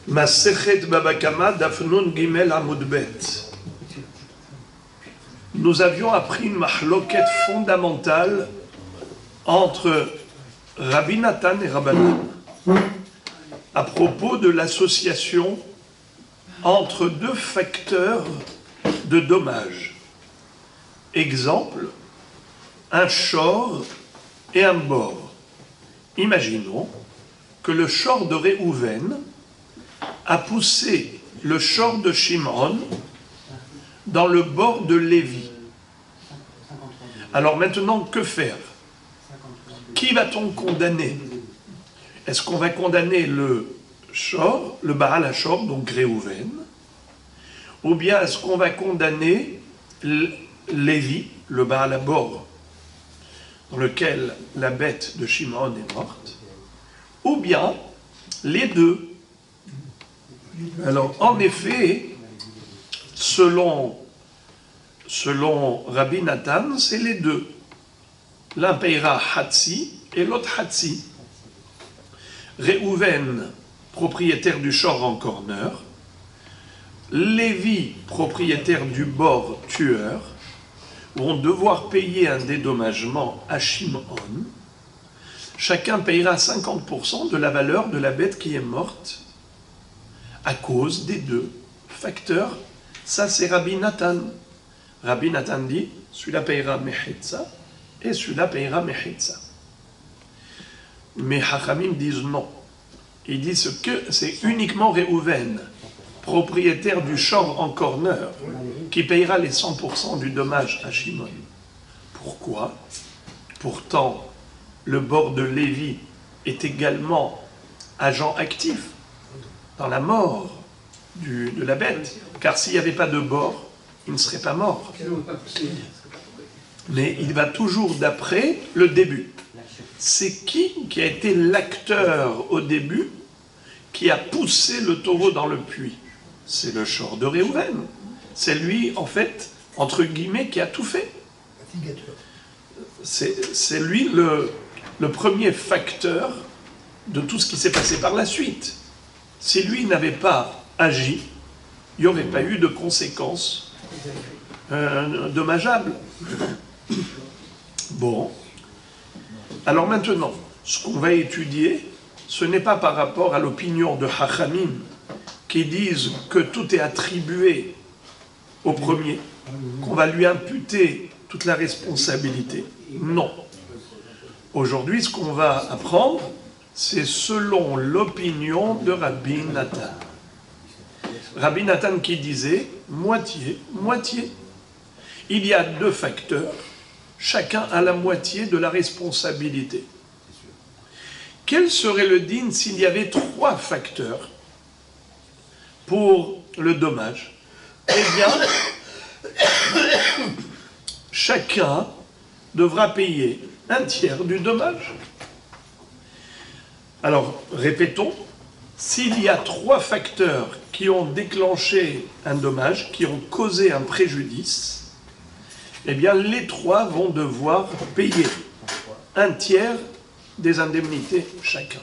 Masechet Baba Kama Daf Nun Gimel Amud Bet. Nous avions appris une mahloket fondamentale entre Rabbi Nathan et Rabbanan à propos de l'association entre deux facteurs de dommages. Exemple, un shor et un bor. Imaginons que le shor de Réhouven a poussé le shor de Shimon dans le bord de Lévi. Alors maintenant, que faire? Qui va-t-on condamner? Est-ce qu'on va condamner le shor, le Baal HaShor, donc Réhouven, ou bien est-ce qu'on va condamner Lévi, le Baal HaBor, dans lequel la bête de Shimon est morte, ou bien les deux? Alors, en effet, selon Rabbi Nathan, c'est les deux. L'un payera Hatsi et l'autre Hatsi. Réhouven, propriétaire du shor en corner. Lévi, propriétaire du bord tueur, vont devoir payer un dédommagement à Shimon. Chacun payera 50% de la valeur de la bête qui est morte à cause des deux facteurs. Ça, c'est Rabbi Nathan. Rabbi Nathan dit, celui-là payera Mechitza et celui-là payera Mechitza. Mais Hachamim disent non. Ils disent que c'est uniquement Réhouven, propriétaire du shor en corner, qui payera les 100% du dommage à Shimon. Pourquoi? Pourtant, le bord de Lévi est également agent actif dans la mort de la bête, car s'il n'y avait pas de bord, il ne serait pas mort. Mais il va toujours d'après le début. C'est qui a été l'acteur au début qui a poussé le taureau dans le puits? C'est le shor de Réhouven. C'est lui, en fait, entre guillemets, qui a tout fait. C'est lui le premier facteur de tout ce qui s'est passé par la suite. Si lui n'avait pas agi, il n'y aurait pas eu de conséquences dommageables. Bon. Alors maintenant, ce qu'on va étudier, ce n'est pas par rapport à l'opinion de Hachamim, qui disent que tout est attribué au premier, qu'on va lui imputer toute la responsabilité. Non. Aujourd'hui, ce qu'on va apprendre, c'est selon l'opinion de Rabbi Nathan. Rabbi Nathan qui disait moitié, moitié. Il y a deux facteurs, chacun a la moitié de la responsabilité. Quel serait le din s'il y avait trois facteurs pour le dommage? Eh bien, chacun devra payer un tiers du dommage. Alors, répétons, s'il y a trois facteurs qui ont déclenché un dommage, qui ont causé un préjudice, eh bien, les trois vont devoir payer un tiers des indemnités chacun.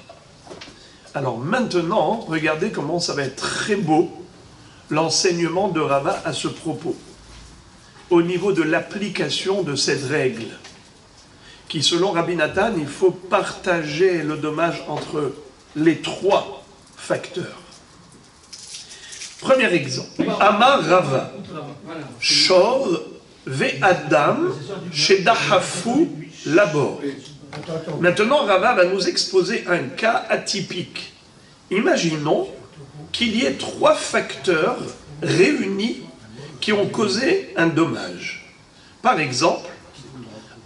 Alors maintenant, regardez comment ça va être très beau, l'enseignement de Rava à ce propos, au niveau de l'application de cette règle, qui selon Rabbi Nathan, il faut partager le dommage entre les trois facteurs. Premier exemple, Amar Rava, Shor ve'adam shedahafu labor. Maintenant, Rava va nous exposer un cas atypique. Imaginons qu'il y ait trois facteurs réunis qui ont causé un dommage. Par exemple,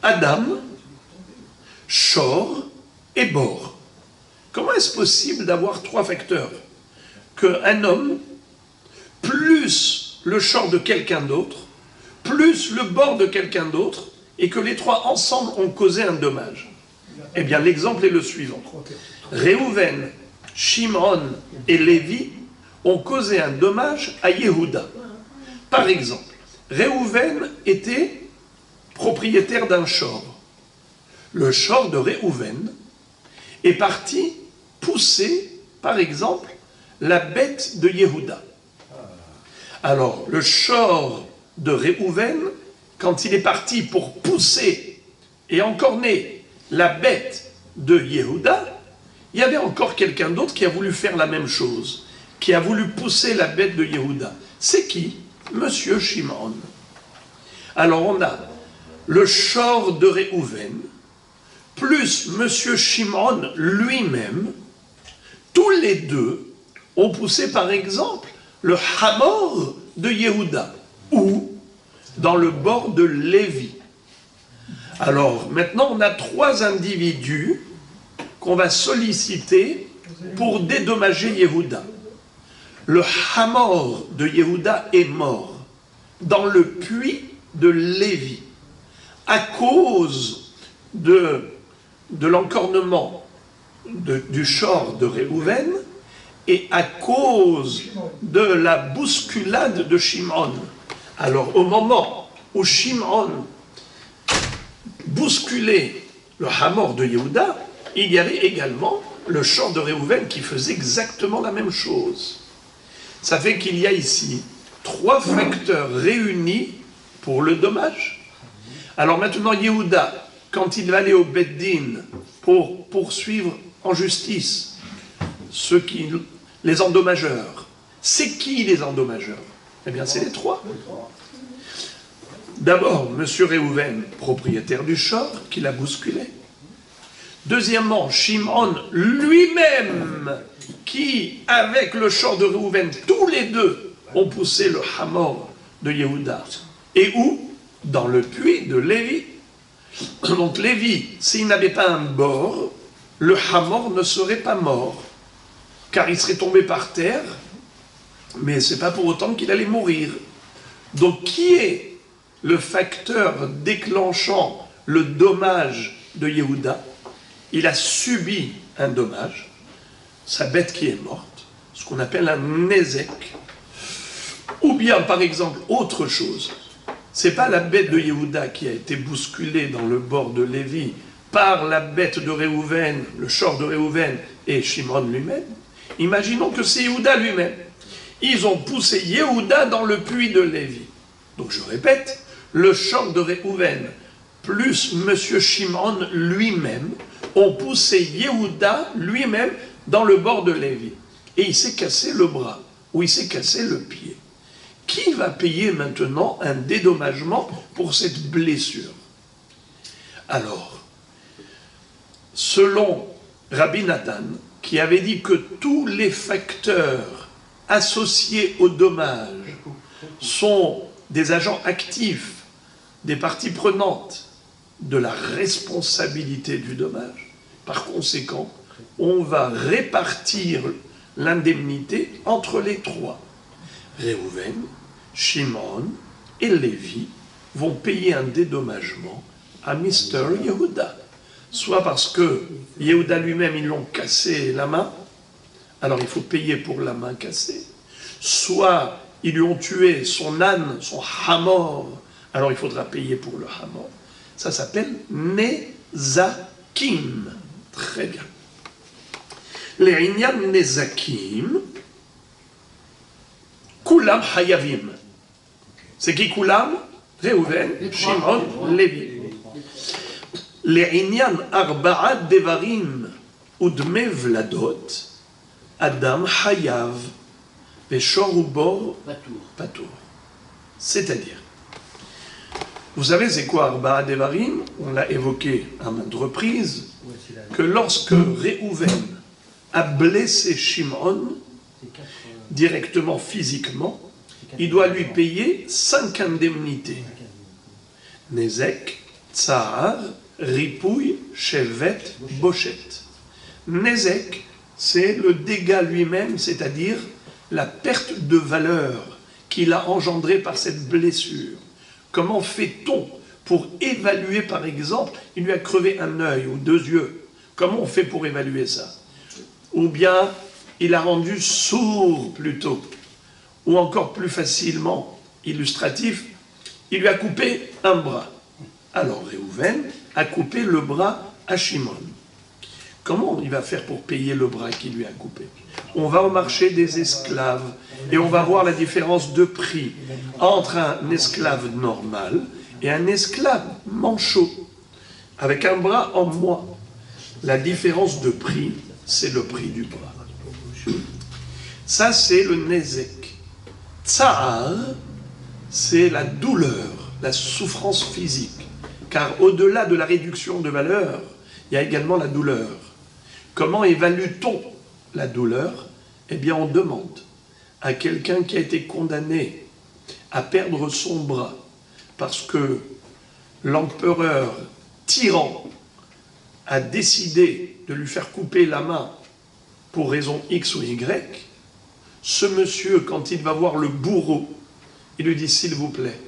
Adam, Shor et Bor. Comment est-ce possible d'avoir trois facteurs? Qu'un homme, plus le Shor de quelqu'un d'autre, plus le Bor de quelqu'un d'autre, et que les trois ensemble ont causé un dommage? Eh bien, l'exemple est le suivant. Réhouven, Shimon et Lévi ont causé un dommage à Yehuda. Par exemple, Réhouven était propriétaire d'un shor. Le shor de Réhouven est parti pousser, par exemple, la bête de Yehuda. Alors, le shor de Réhouven, quand il est parti pour pousser et encorner la bête de Yehuda, il y avait encore quelqu'un d'autre qui a voulu faire la même chose, qui a voulu pousser la bête de Yehuda. C'est qui? Monsieur Shimon. Alors on a le shor de Réhouven, plus Monsieur Shimon lui-même, tous les deux ont poussé par exemple le hamor de Yehuda, ou dans le bord de Lévi. Alors maintenant on a trois individus qu'on va solliciter pour dédommager Yehuda. Le hamor de Yehuda est mort dans le puits de Lévi à cause de l'encornement du shor de Réhouven et à cause de la bousculade de Shimon. Alors au moment où Shimon bousculait le hamor de Yehuda, il y avait également le shor de Réhouven qui faisait exactement la même chose. Ça fait qu'il y a ici trois facteurs réunis pour le dommage. Alors maintenant, Yehuda, quand il va aller au Beth Din pour poursuivre en justice les endommageurs, c'est qui les endommageurs? Eh bien, c'est les trois. D'abord, M. Réhouven, propriétaire du shor, qui l'a bousculé. Deuxièmement, Shimon lui-même, qui, avec le shor de Réhouven, tous les deux ont poussé le hamor de Yehuda. Et où? Dans le puits de Lévi. Donc Lévi, s'il n'avait pas un bord, le hamor ne serait pas mort, car il serait tombé par terre, mais ce n'est pas pour autant qu'il allait mourir. Donc qui est le facteur déclenchant le dommage de Yehuda? Il a subi un dommage, sa bête qui est morte, ce qu'on appelle un nézek. Ou bien, par exemple, autre chose. Ce n'est pas la bête de Yehuda qui a été bousculée dans le bord de Lévi par la bête de Réhouven, le shor de Réhouven et Shimon lui-même. Imaginons que c'est Yehuda lui-même. Ils ont poussé Yehuda dans le puits de Lévi. Donc je répète, le shor de Réhouven plus M. Shimon lui-même ont poussé Yehuda lui-même dans le bord de Lévi. Et il s'est cassé le bras, ou il s'est cassé le pied. Qui va payer maintenant un dédommagement pour cette blessure? Alors, selon Rabbi Nathan, qui avait dit que tous les facteurs associés au dommage sont des agents actifs, des parties prenantes de la responsabilité du dommage, par conséquent, on va répartir l'indemnité entre les trois. Réhouven, Shimon et Lévi vont payer un dédommagement à Mr. Yehuda. Soit parce que Yehuda lui-même, ils l'ont cassé la main, alors il faut payer pour la main cassée. Soit ils lui ont tué son âne, son hamor, alors il faudra payer pour le hamor. Ça s'appelle Nezakim. Très bien. Les Inyan Nezakim, Kulam Hayavim. C'est qui Kulam? Réhouven, Shimon, Lévi. Les Inyan Arba'a Devarim, Udme Vladot, Adam Hayav, Veshor Ubor, Patour. C'est-à-dire, vous savez c'est quoi Arba'a Devarim? On l'a évoqué à maintes reprises, que lorsque Réhouven a blessé Shimon, directement physiquement, il doit lui payer 5 indemnités. Nezek, Tsahar, Ripouille, Shevet, Bochet. Nezek, c'est le dégât lui-même, c'est-à-dire la perte de valeur qu'il a engendrée par cette blessure. Comment fait-on pour évaluer, par exemple, il lui a crevé un œil ou 2 yeux. Comment on fait pour évaluer ça? Ou bien, il a rendu sourd plutôt. Ou encore plus facilement, illustratif, il lui a coupé un bras. Alors Réhouven a coupé le bras à Shimon. Comment il va faire pour payer le bras qui lui a coupé? On va au marché des esclaves et on va voir la différence de prix entre un esclave normal et un esclave manchot, avec un bras en moins. La différence de prix, c'est le prix du bras. Ça, c'est le nezek. Tsa'ar, c'est la douleur, la souffrance physique. Car au-delà de la réduction de valeur, il y a également la douleur. Comment évalue-t-on la douleur? Eh bien, on demande à quelqu'un qui a été condamné à perdre son bras parce que l'empereur tyran a décidé de lui faire couper la main pour raison X ou Y, ce monsieur, quand il va voir le bourreau, il lui dit « S'il vous plaît,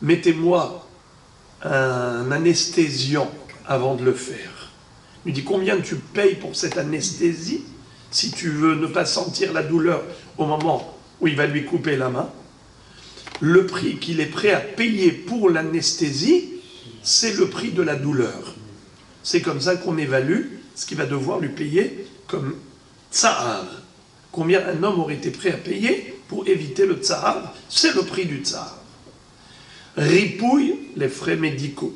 mettez-moi un anesthésiant avant de le faire. » Il lui dit « Combien tu payes pour cette anesthésie si tu veux ne pas sentir la douleur au moment où il va lui couper la main ?» Le prix qu'il est prêt à payer pour l'anesthésie, c'est le prix de la douleur. C'est comme ça qu'on évalue ce qu'il va devoir lui payer comme tsa'ar. Combien un homme aurait été prêt à payer pour éviter le tsa'ar? C'est le prix du tsa'ar. Ripouille, les frais médicaux.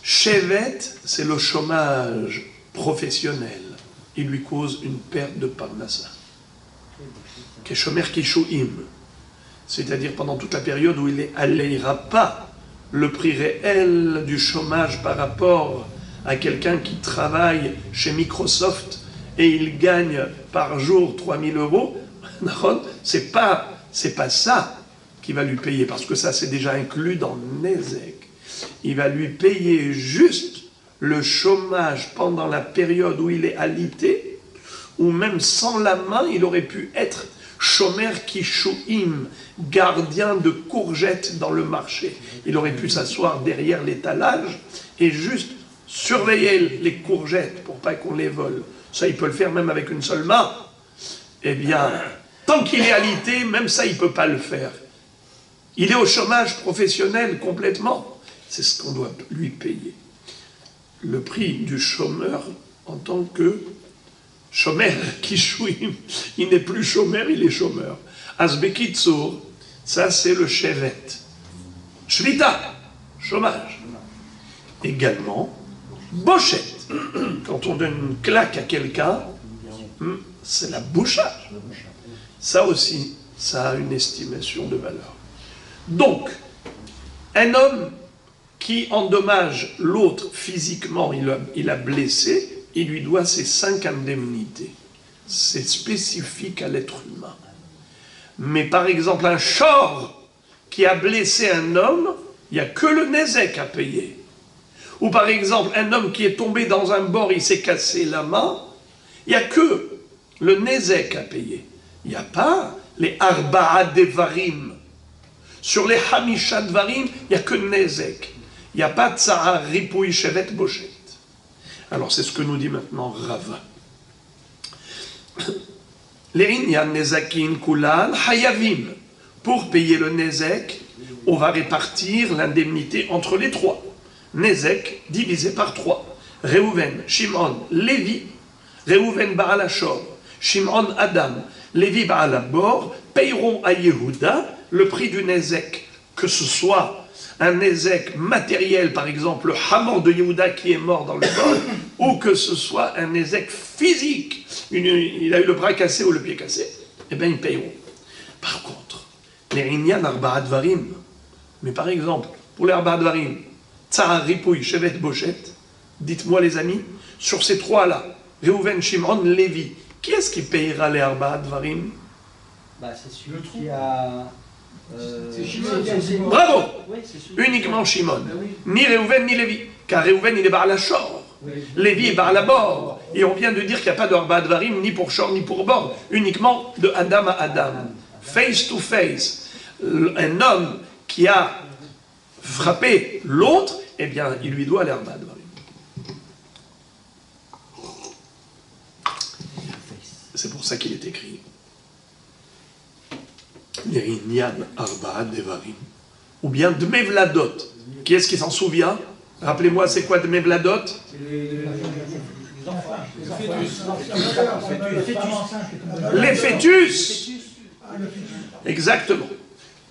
Shevet, c'est le chômage professionnel. Il lui cause une perte de parnassa. Keshomer kishuim, c'est-à-dire pendant toute la période où il est n'alléguera pas le prix réel du chômage par rapport à quelqu'un qui travaille chez Microsoft et il gagne par jour 3000 euros, c'est pas ça qui va lui payer, parce que ça c'est déjà inclus dans Nezek. Il va lui payer juste le chômage pendant la période où il est alité, ou même sans la main, il aurait pu être Shomer Kishuim, gardien de courgettes dans le marché. Il aurait pu s'asseoir derrière l'étalage et juste surveiller les courgettes pour pas qu'on les vole. Ça, il peut le faire même avec une seule main. Eh bien, tant qu'il est alité, même ça, il ne peut pas le faire. Il est au chômage professionnel complètement. C'est ce qu'on doit lui payer. Le prix du chômeur en tant que chômeur Kishuim, il n'est plus chômeur, il est chômeur. Asbekitsour, ça c'est le shevet. Shvita, chômage. Également, bochette. Quand on donne une claque à quelqu'un, c'est la bouchage. Ça aussi, ça a une estimation de valeur. Donc, un homme qui endommage l'autre physiquement, il a blessé, il lui doit ses 5 indemnités. C'est spécifique à l'être humain. Mais par exemple, un shor qui a blessé un homme, il n'y a que le nezek à payer. Ou par exemple, un homme qui est tombé dans un bord, il s'est cassé la main, il n'y a que le nezek à payer. Il n'y a pas les arba'a devarim. Sur les hamisha devarim, il n'y a que nezek. Il n'y a pas tsa'ar, ripouille, shevet, bochet. Alors c'est ce que nous dit maintenant Rava. Les inyan nezakin kulan hayavim. Pour payer le nezek, on va répartir l'indemnité entre les trois. Nezek divisé par 3. Reuven, Shimon, Lévi. Reuven Baal Hashor, Shimon Adam, Lévi Baal Habor payeront à Yehuda le prix du nezek, que ce soit un nezek matériel, par exemple le hamor de Yehuda qui est mort dans le bol, ou que ce soit un nezek physique, il a eu le bras cassé ou le pied cassé, eh bien ils payeront. Par contre, les inyan arba'a dvarim, mais par exemple, pour les arba'a dvarim, tsa'ar, ripouille, shevet, bochet, dites-moi les amis, sur ces trois-là, Reuven, Shimon, Lévi, qui est-ce qui payera les arba'a dvarim? C'est celui qui a... C'est Shimon. Bravo, oui, uniquement Shimon. Ni Reuven ni Lévi. Car Reuven il est Baal Hashor. Lévi est Baal Habor. Et on vient de dire qu'il n'y a pas de arba'a dvarim ni pour Shor ni pour Bor. Uniquement de Adam à Adam. Face to face. Un homme qui a frappé l'autre, eh bien il lui doit les arba'a dvarim. C'est pour ça qu'il est écrit Inyan arba'a devarim, ou bien Dmevladot. Qui est-ce qui s'en souvient? Rappelez-moi, c'est quoi de mes vladot? Les fœtus. Exactement.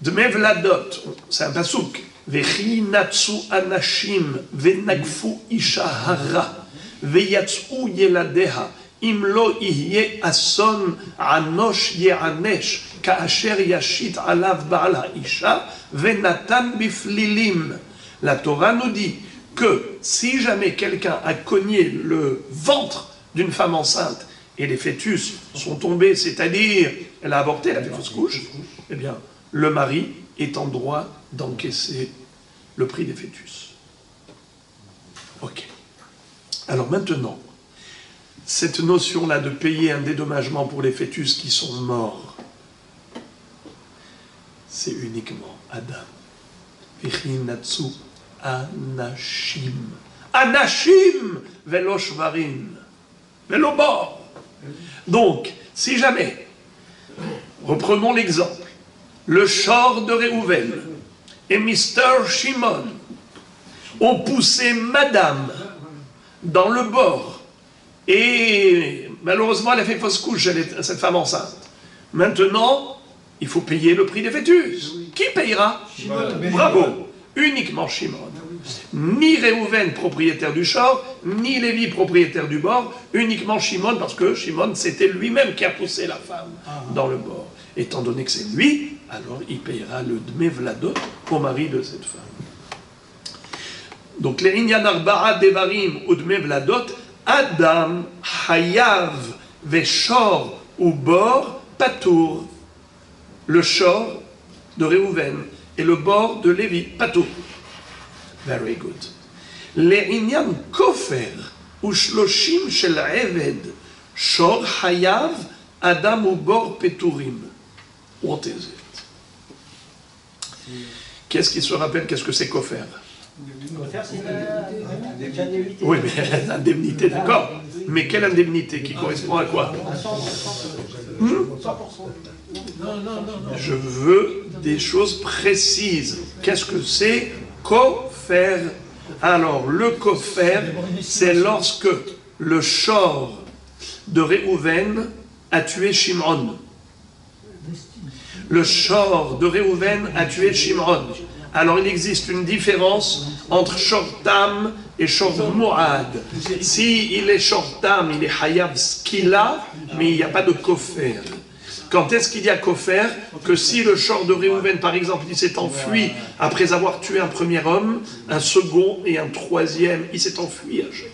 Dme vladot, c'est un pasouk. Vechi natsu anashim venagfu isha hara veyatsu yeladeha imlo ihye ason anosh yeanesh kaasher yashit alav baal haisha venatan biflilim. La Torah nous dit que si jamais quelqu'un a cogné le ventre d'une femme enceinte et les fœtus sont tombés, c'est-à-dire elle a avorté, elle a fait fausse couche, eh bien, le mari est en droit d'encaisser le prix des fœtus. Ok. Alors maintenant, cette notion-là de payer un dédommagement pour les fœtus qui sont morts, c'est uniquement Adam. Vichinatsu Anashim. Anashim velo shvarim. Velo bor. Donc, si jamais, reprenons l'exemple, le chor de Réhouven et Mr. Shimon ont poussé Madame dans le bord et malheureusement elle a fait fausse couche, cette femme enceinte. Maintenant, il faut payer le prix des fœtus. Qui payera? Bravo. Uniquement Shimon. Ni Réhouven, propriétaire du chor, ni Lévi, propriétaire du bord, uniquement Shimon, parce que Shimon, c'était lui-même qui a poussé la femme dans le bord. Étant donné que c'est lui, alors il payera le dme vladot au mari de cette femme. Donc, les inyan arba'a devarim ou dme vladot, Adam, Hayav, Veshor ou bord, Patour. Le chor de Réhouven et le bord de Lévi, Patour. Very good. לעניין כופר ושלושים של עבד, שור חייב, אדם ובור פטורים. What is it? Qu'est-ce qui se rappelle, qu'est-ce que c'est koffer? Oui, mais indemnité, d'accord. Mais quelle indemnité qui correspond à quoi? Je veux des choses précises. Qu'est-ce que c'est koffer? Alors, le koffer, c'est lorsque le chor de Réhouven a tué Shimon. Le chor de Réhouven a tué Shimon. Alors, il existe une différence entre Shortam et Shor Moad. Si il est Shortam, il est Hayav Skila, mais il n'y a pas de koffer. Quand est-ce qu'il y a koffer? Que si le chor de Réhouven, par exemple, il s'est enfui après avoir tué un premier homme, un second et un troisième, il s'est enfui à chaque fois.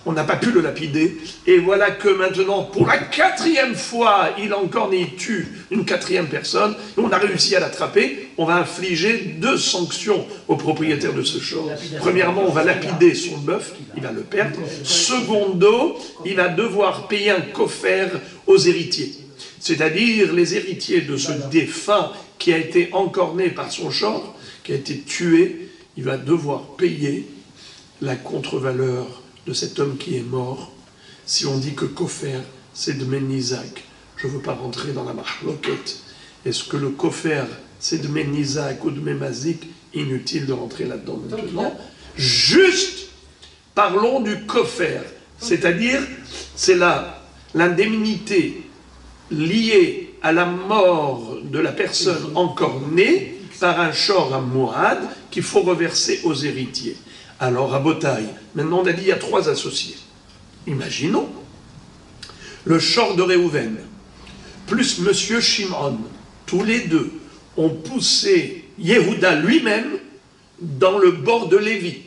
On n'a pas pu le lapider. Et voilà que maintenant, pour la 4e fois, il encore n'y tue une 4e personne. On a réussi à l'attraper. On va infliger 2 sanctions au propriétaire de ce chor. Premièrement, on va lapider son bœuf, il va le perdre. Secondo, il va devoir payer un koffer aux héritiers. C'est-à-dire les héritiers de ce défunt qui a été encorné par son chor, qui a été tué, il va devoir payer la contre-valeur de cet homme qui est mort. Si on dit que koffer, c'est de Ménizak, je ne veux pas rentrer dans la mahloket. Est-ce que le koffer, c'est de Ménizak ou de Mémazik? Inutile de rentrer là-dedans maintenant. Juste, parlons du koffer, c'est-à-dire, c'est l'indemnité liée à la mort de la personne encore née par un chor à Moad qu'il faut reverser aux héritiers. Alors, à Botaï, maintenant on a dit il y a 3 associés. Imaginons, le chor de Réhouven, plus Monsieur Shimon, tous les deux ont poussé Yehuda lui-même dans le bord de Lévi.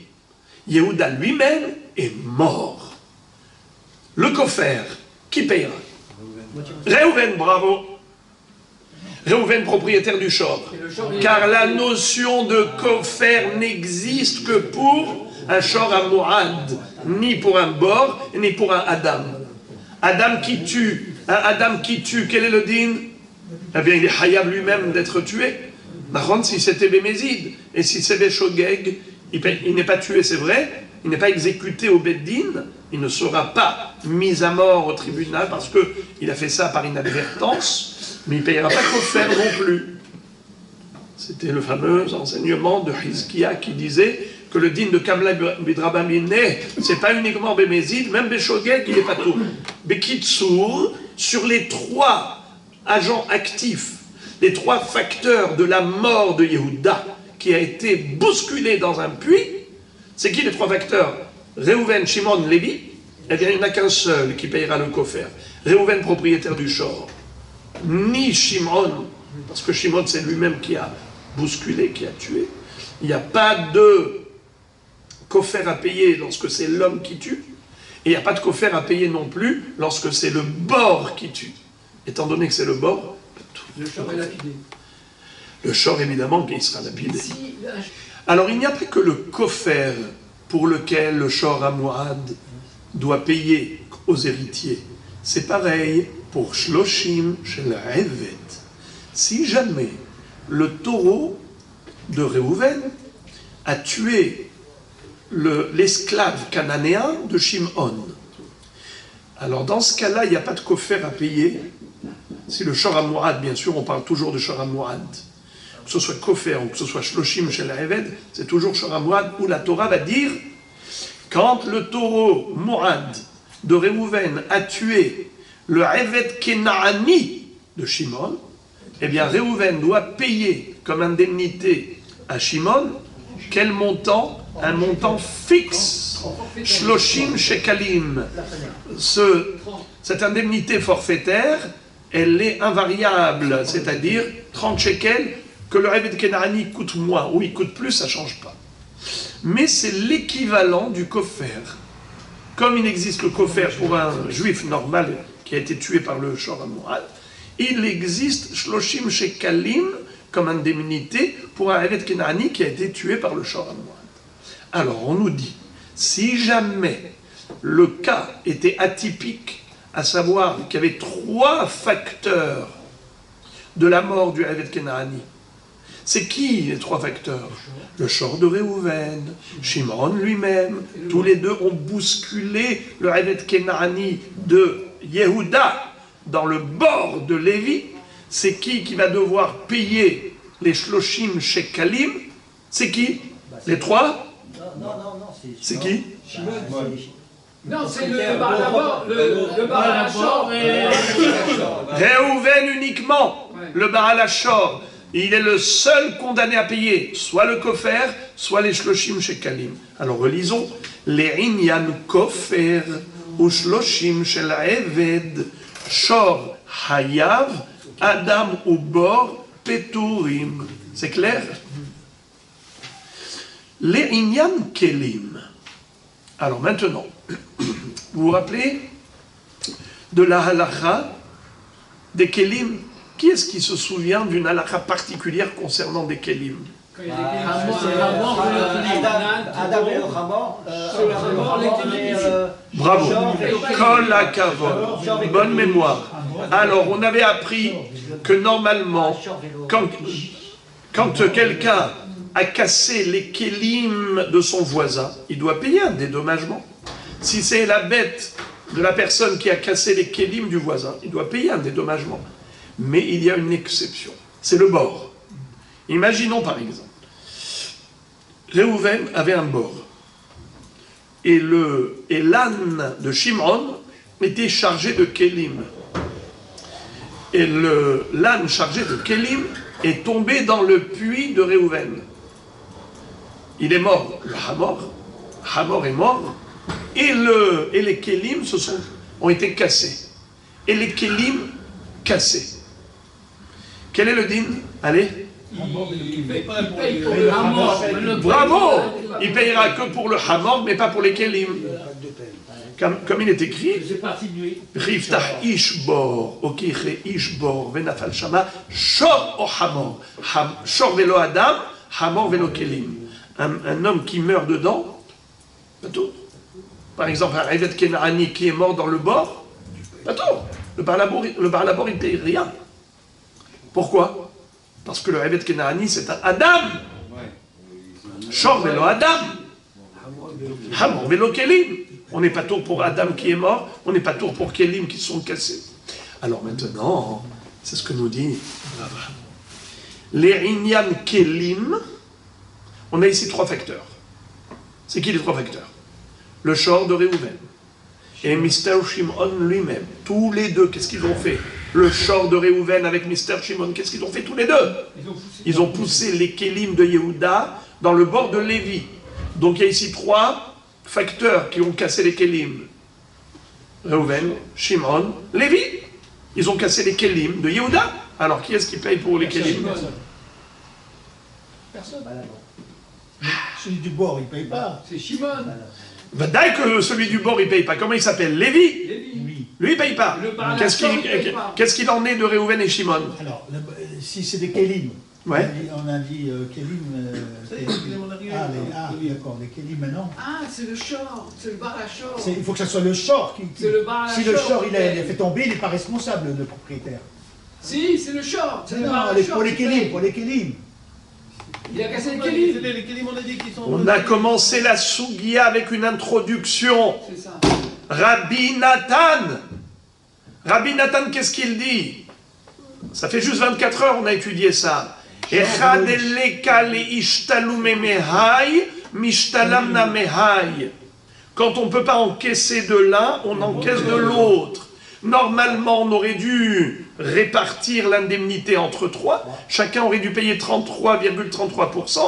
Yehuda lui-même est mort. Le koffer, qui payera? Réhouven, bravo. Réhouven, propriétaire du chor. Car la notion de koffer n'existe que pour un chor à Moad, ni pour un bord, ni pour un Adam. Adam qui tue, quel est le din? Eh bien, il est hayav lui-même d'être tué. Par contre, si c'était Bémézid, et si c'est Béchogeg, il n'est pas tué, c'est vrai, il n'est pas exécuté au Beddin, il ne sera pas mis à mort au tribunal parce qu'il a fait ça par inadvertance, mais il ne payera pas koffer non plus. C'était le fameux enseignement de Hizkia qui disait que le din de Kamla Bidrabamine, c'est pas uniquement Bémézid, même Béchogeg, il n'est pas tout. Bekitsour, sur les 3 agents actifs, les 3 facteurs de la mort de Yehuda, qui a été bousculé dans un puits, c'est qui les 3 facteurs? Réhouven, Shimon, Lévi. Eh bien, il n'y en a qu'un seul qui payera le coffre. Réhouven, propriétaire du Shor. Ni Shimon, parce que Shimon, c'est lui-même qui a bousculé, qui a tué. Il n'y a pas de coffre à payer lorsque c'est l'homme qui tue. Et il n'y a pas de coffre à payer non plus lorsque c'est le bord qui tue. Étant donné que c'est le bord, Le Shor est lapidé. le Shor, évidemment, qui sera lapidé. Alors, il n'y a pas que le coffre pour lequel le Shor Hamourad doit payer aux héritiers. C'est pareil pour Shloshim chez le Evet. Si jamais le taureau de Réhouven a tué l'esclave cananéen de Shimon, alors dans ce cas-là, il n'y a pas de coffre à payer. Si le Shor Hamourad, bien sûr, on parle toujours de Shor Hamourad, que ce soit Kofer ou que ce soit Shloshim chez la Eved, c'est toujours Shor Hamourad où la Torah va dire quand le taureau Mourad de Réhouven a tué le Eved Kenaani de Shimon, eh bien Réhouven doit payer comme indemnité à Shimon quel montant? Un montant fixe. Shloshim Shekalim. Cette indemnité forfaitaire, elle est invariable, c'est-à-dire 30 shekels, que le Eved Kenaani coûte moins ou il coûte plus, ça ne change pas. Mais c'est l'équivalent du kofer. Comme il existe le kofer pour un juif normal qui a été tué par le Shor Hamourad, il existe Shloshim Shekalim comme indemnité pour un Eved Kenaani qui a été tué par le Shor Hamourad. Alors on nous dit, si jamais le cas était atypique, à savoir qu'il y avait 3 facteurs de la mort du Eved Kenaani, c'est qui les 3 facteurs? Le Shor de Réhouven, Shimon lui-même, tous les deux ont bousculé le Eved Kenaani de Yehuda dans le bord de Lévi. C'est qui va devoir payer les Shloshim Shekalim? C'est qui? Les 3? Non, c'est qui? Non, c'est le Baal HaShor et... Réhouven uniquement, le Baal HaShor. Il est le seul condamné à payer, soit le kofer, soit les shloshim shekalim. Alors relisons, les inyan kofer ou shloshim shel eved, shor hayav, adam ou bor, peturim. C'est clair? Les inyan kelim. Alors maintenant, vous vous rappelez de la halakha des kelim? Qui est-ce qui se souvient d'une halakha particulière concernant des kelim? Bravo. Kol hakavod. Bonne mémoire. Alors, on avait appris que normalement, quand quelqu'un a cassé les kelim de son voisin, il doit payer un dédommagement. Si c'est la bête de la personne qui a cassé les kelim du voisin, il doit payer un dédommagement. Mais il y a une exception, c'est le bord. Imaginons par exemple, Réhouven avait un bord, et l'âne de Shimon était chargé de kelim. Et l'âne chargé de kelim est tombé dans le puits de Réhouven. Il est mort, le Hamor est mort, et les kelim ont été cassés. Et les kelim cassés. Quel est le din? Allez. Il paye pour le Hamor. Bravo! Il payera que pour le Hamor, mais pas pour les kelim. Comme il est écrit, Riftach ishbor, okiche ishbor, venafal shama, shor o Hamor. Shor velo adam, Hamor velo kelim. Un homme qui meurt dedans, pas tout. Par exemple, un Eved Kenaani qui est mort dans le bord, pas tout. Le Baal HaBor, il ne paye rien. Pourquoi? Parce que le Eved Kenaani, c'est un Adam. Shor velo Adam. Hamor velo Kelim. On n'est pas tour pour Adam qui est mort, on n'est pas tour pour Kelim qui sont cassés. Alors maintenant, c'est ce que nous dit Rava. Les Inyan Kelim, on a ici 3 facteurs. C'est qui les trois facteurs? Le shor de Réhouven et Mr. Shimon lui-même. Tous les deux, qu'est-ce qu'ils ont fait? Le shor de Réhouven avec Mr. Shimon, qu'est-ce qu'ils ont fait tous les deux? Ils ont poussé les kélim de Yehuda dans le bord de Lévi. Donc il y a ici trois facteurs qui ont cassé les kélim. Réhouven, Shimon, Lévi. Ils ont cassé les kélim de Yehuda. Alors qui est-ce qui paye pour les kélim? Personne. Celui du bord, il ne paye pas. C'est Shimon. Vadaï que celui du bord il paye pas. Comment il s'appelle? Lévi. Lévi. Lui il paye pas. Le Baal Hachor, il paye pas. Qu'est-ce qu'il en est de Réhouven et Shimon? Alors, si c'est des kélim, Ouais. on a dit kélim. D'accord, les kélim maintenant. Ah, c'est le shor, c'est le Baal Hachor. Il faut que ce soit le shor qui. C'est le Baal Si le Hachor shor qui il a paye. fait tomber, il n'est pas responsable, le propriétaire. Si, c'est le shor. C'est le Non, Baal Hachor pour les qui kélim, paye. pour les kélim. Il a cassé le kélim. Les kélim, on a dit qu'ils sont... On a commencé la Sougia avec une introduction. C'est ça. Rabbi Nathan. Rabbi Nathan, qu'est-ce qu'il dit? Ça fait juste 24 heures, on a étudié ça. Echad eleka le ishtalu memehai, mishtalam na mehai. Quand on ne peut pas encaisser de l'un, on encaisse de l'autre. Normalement, on aurait dû répartir l'indemnité entre trois. Chacun aurait dû payer 33,33%.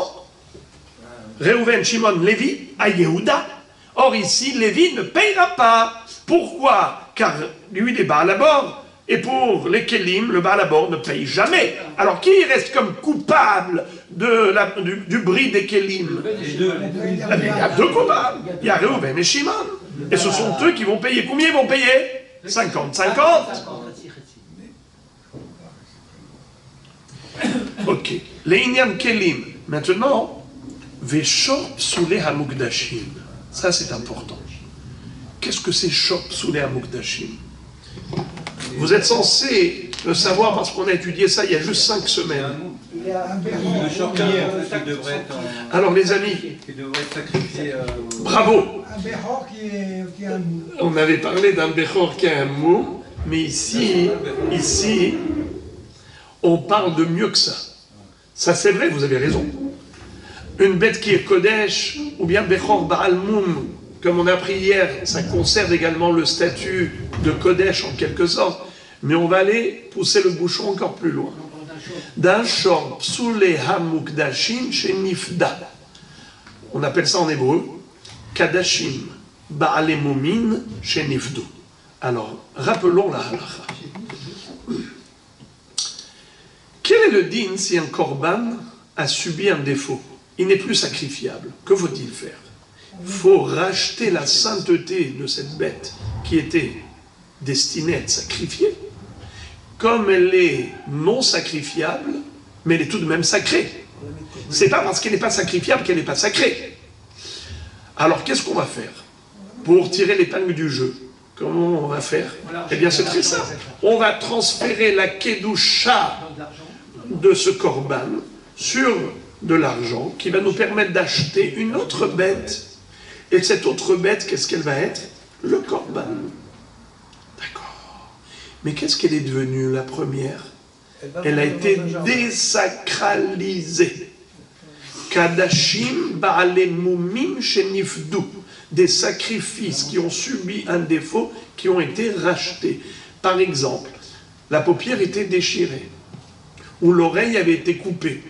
Réhouven, Shimon, Lévi, à Yehuda. Or ici, Lévi ne payera pas. Pourquoi? Car lui, il est bas à la bord. Et pour les Kélim, le bas à la bord ne paye jamais. Alors qui reste comme coupable du bris des Kélim? Les deux. Il y a deux coupables. Il y a Réhouven et Shimon. Et ce sont eux qui vont payer. Combien ils vont payer? 50-50. Ok. Les Inyan Kélim. Maintenant, Veshor Psoulé Hamukdashim. Ça, c'est important. Qu'est-ce que c'est Shor Psoulé Hamukdashim? Vous êtes censé le savoir parce qu'on a étudié ça il y a juste 5 semaines. Le short qui devrait être... Alors les amis, Qui devrait être sacrifié... bravo. Un béhor qui a un mou. On avait parlé d'un Bechor qui a un mot, mais ici, on parle de mieux que ça. Ça c'est vrai, vous avez raison. Une bête qui est Kodesh, ou bien Bechor Baal Moum, comme on a appris hier, ça conserve également le statut de Kodesh en quelque sorte, mais on va aller pousser le bouchon encore plus loin. D'un shor psoulé hamukdashim chez Nifda. On appelle ça en hébreu Kadashim Baale Mumin chez Nifdu. Alors, rappelons la halacha. Quel est le din si un korban a subi un défaut? Il n'est plus sacrifiable. Que faut-il faire? Il faut racheter la sainteté de cette bête qui était destinée à être sacrifiée. Comme elle est non sacrifiable, mais elle est tout de même sacrée. C'est pas parce qu'elle n'est pas sacrifiable qu'elle n'est pas sacrée. Alors qu'est-ce qu'on va faire pour tirer l'épingle du jeu? Comment on va faire? Eh bien c'est très simple. On va transférer la kedusha de ce korban sur de l'argent qui va nous permettre d'acheter une autre bête. Et cette autre bête, qu'est-ce qu'elle va être? Le korban. D'accord. Mais qu'est-ce qu'elle est devenue, la première? Elle a été désacralisée. Kadashim Baale Mumim Shenifdu. Des sacrifices qui ont subi un défaut, qui ont été rachetés. Par exemple, la paupière était déchirée, ou l'oreille avait été coupée.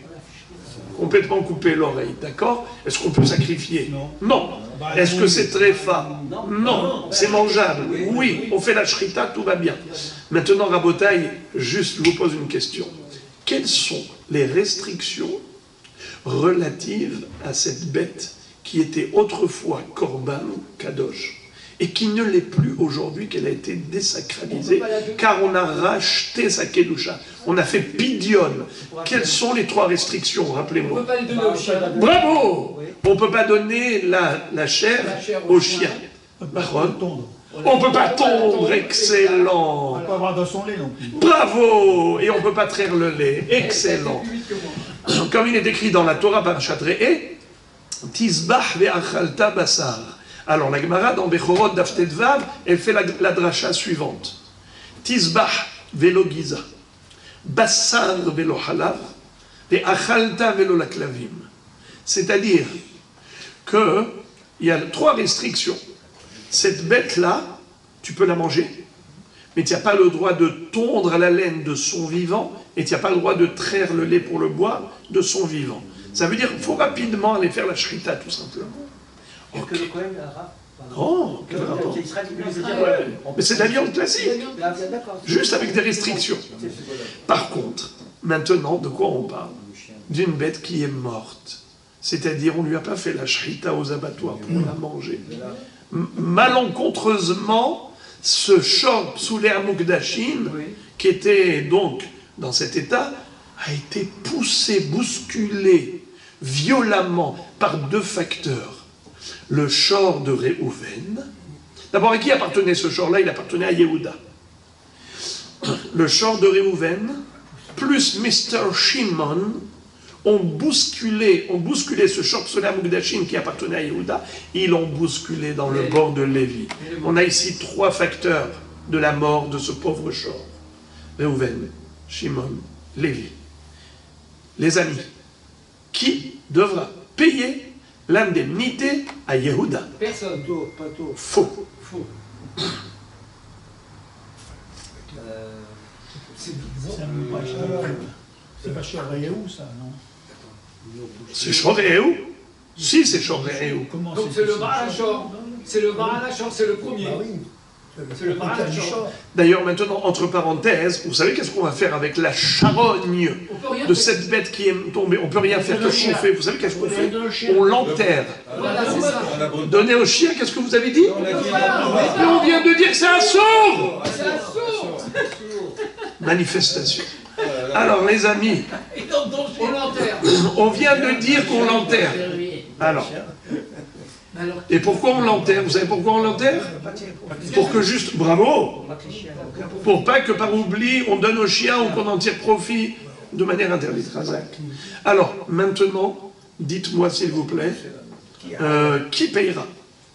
Complètement coupée l'oreille, d'accord? Est-ce qu'on peut sacrifier? Non. Est-ce que c'est tréfa? Non. C'est mangeable? Oui. On fait la shrita, tout va bien. Maintenant, Rabotaï, juste, je vous pose une question. Quelles sont les restrictions relatives à cette bête qui était autrefois korban, kadosh, et qui ne l'est plus aujourd'hui, qu'elle a été désacralisée, car on a racheté sa kedusha. On a fait pidion. Quelles sont les 3 restrictions? On ne Rappelez-moi. peut pas les donner au chien. Bravo! On ne peut pas donner la chair au chien. Baron. On ne peut pas tondre, excellent. On ne peut pas avoir dans son lait non plus. Bravo! Et on ne peut pas traire le lait, excellent. Comme il est écrit dans la Torah Parashat Re'eh, Tizbah ve'achalta basar. Alors la Gemara dans Bechorot Daf Tetvav, elle fait la dracha suivante. Tizbah ve'lo giza, basar ve'lo halav, ve'achalta ve'lo laklavim. C'est-à-dire que il y a 3 restrictions. Cette bête-là, tu peux la manger, mais tu n'as pas le droit de tondre la laine de son vivant, et tu n'as pas le droit de traire le lait pour le boire de son vivant. Ça veut dire qu'il faut rapidement aller faire la shrita, tout simplement. Est-ce que le Cohen a Oh, quel rapport. Mais c'est de la viande classique, juste avec des restrictions. Par contre, maintenant, de quoi on parle? D'une bête qui est morte. C'est-à-dire, on ne lui a pas fait la shrita aux abattoirs pour la manger. Malencontreusement, ce shor psoulé Mukdashin, qui était donc dans cet état, a été poussé, bousculé violemment par 2 facteurs. Le shor de Réhouven. D'abord, à qui appartenait ce shor-là? Il appartenait à Yehuda. Le shor de Réhouven, plus Mr. Shimon, ont bousculé ce shor psoulé Mukdashin qui appartenait à Yehuda, ils l'ont bousculé dans le bord de Lévi. On a ici 3 facteurs de la mort de ce pauvre shor. Réhouven, Shimon, Lévi. Les amis, qui devra payer l'indemnité à Yehuda? Personne. Faux. Faux. C'est pas cher Réhou, ça, non? C'est Shoréou? Si, c'est Shoréou. Comment Donc c'est le Barachor. C'est le Barachor, c'est le premier. Bah oui. C'est le Barachor. D'ailleurs, maintenant, entre parenthèses, vous savez qu'est-ce qu'on va faire avec la charogne On peut rien de faire. cette bête qui est tombée? On peut rien faire que ce qu'on fait. Vous savez qu'est-ce qu'on fait? On l'enterre. Voilà, c'est ça. Donner au chien, qu'est-ce que vous avez dit? Mais on vient de dire que c'est un sourd! C'est un sourd. Manifestation. Alors, les amis, On l'enterre. on vient de dire qu'on l'enterre. Alors, et pourquoi on l'enterre? Vous savez pourquoi on l'enterre? Pour que juste, bravo, pour pas que par oubli on donne au chien ou qu'on en tire profit de manière interdite. Razak. Alors, maintenant, dites-moi s'il vous plaît, qui payera?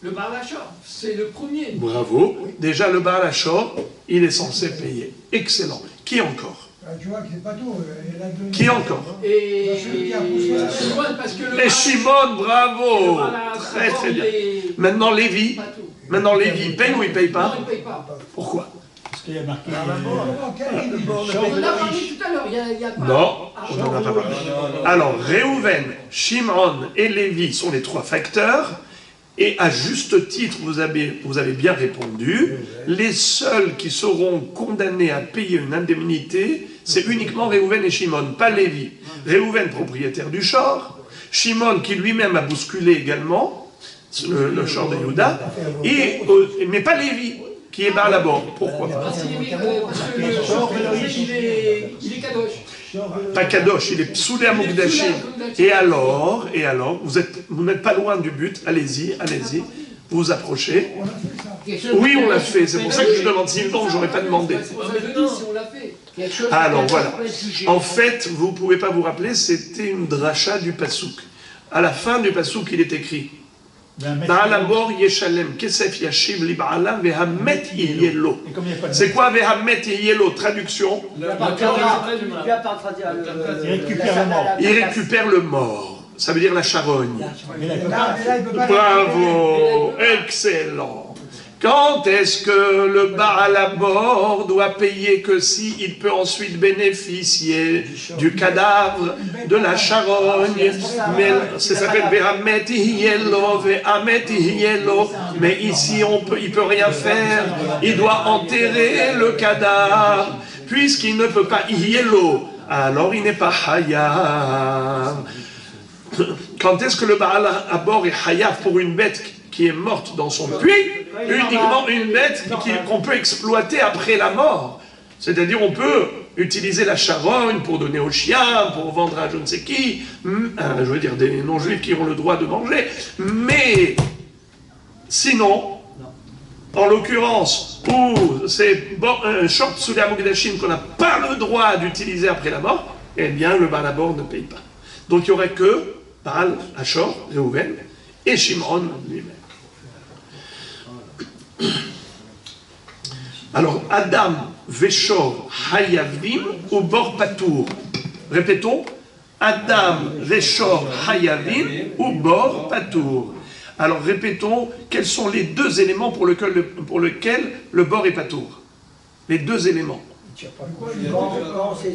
Le Barachor, c'est le premier. Bravo. Déjà, le Baal Hachor, il est censé payer. Excellent. Qui encore? Tu vois que c'est pas tout. Qui encore? Et Celui qui a poussé la Shimon, parce que le Et Shimon, bravo. Barachor, Très très bien. il est Maintenant, Lévi. pas tout. Maintenant, Lévi, paye ou il paye Non, pas? il ne paye pas. Pourquoi? Parce qu'il y a marqué... On en a parlé tout à l'heure, il y a pas. Non, Ah, on n'en a pas parlé. Alors, Réhouven, Shimon et Lévi sont les 3 facteurs. Et à juste titre, vous avez bien répondu, les seuls qui seront condamnés à payer une indemnité, c'est uniquement Réhouven et Shimon, pas Lévi. Réhouven, propriétaire du shor, Shimon, qui lui-même a bousculé également le shor de Yehuda, mais pas Lévi, qui est Baal Habor. Pourquoi pas? Parce que le shor, il est kadosh. Pas Kadosh, il est psoulé à Mukdashim. Et alors, vous n'êtes pas loin du but, allez-y, vous vous approchez. Oui, on l'a fait, c'est pour ça que je demande, sinon j'aurais pas demandé. C'est pour ça que je dis si on l'a fait. Alors voilà, en fait, vous ne pouvez pas vous rappeler, c'était une dracha du Passouk. À la fin du Passouk, il est écrit Baal Habor Yeshalem, Kesef Yashiv li Ba'ala Vehamet Yelo. C'est quoi Vehamet Yelo? Traduction? Il récupère le mort. Il récupère le mort. Ça veut dire la charogne. Bravo, excellent. Quand est-ce que le Baal Habor doit payer que si il peut ensuite bénéficier du cadavre de la charogne? Mais ça s'appelle Vehamet Yelo, Vehamet Yelo. Mais ici, il peut rien faire. Il doit enterrer le cadavre, puisqu'il ne peut pas Yelo. Alors il n'est pas Hayav. Quand est-ce que le Baal Habor est Hayav pour une bête qui est morte dans son puits? Uniquement une bête qu'on peut exploiter après la mort. C'est-à-dire on peut utiliser la charogne pour donner aux chiens, pour vendre à je ne sais qui, je veux dire des non-juifs qui ont le droit de manger, mais sinon, en l'occurrence, où c'est un short sous la Mukdashim qu'on n'a pas le droit d'utiliser après la mort, eh bien le Baal Habor ne paye pas. Donc il n'y aurait que Baal Hachor, Réhouven, et Shimon lui-même. Alors, Adam, Veshor, Hayavim ou Bor Patour. Répétons, Adam, Veshor, Hayavim ou Bor Patour. Alors répétons, quels sont les deux éléments pour lesquels le bord est patour? Les deux éléments.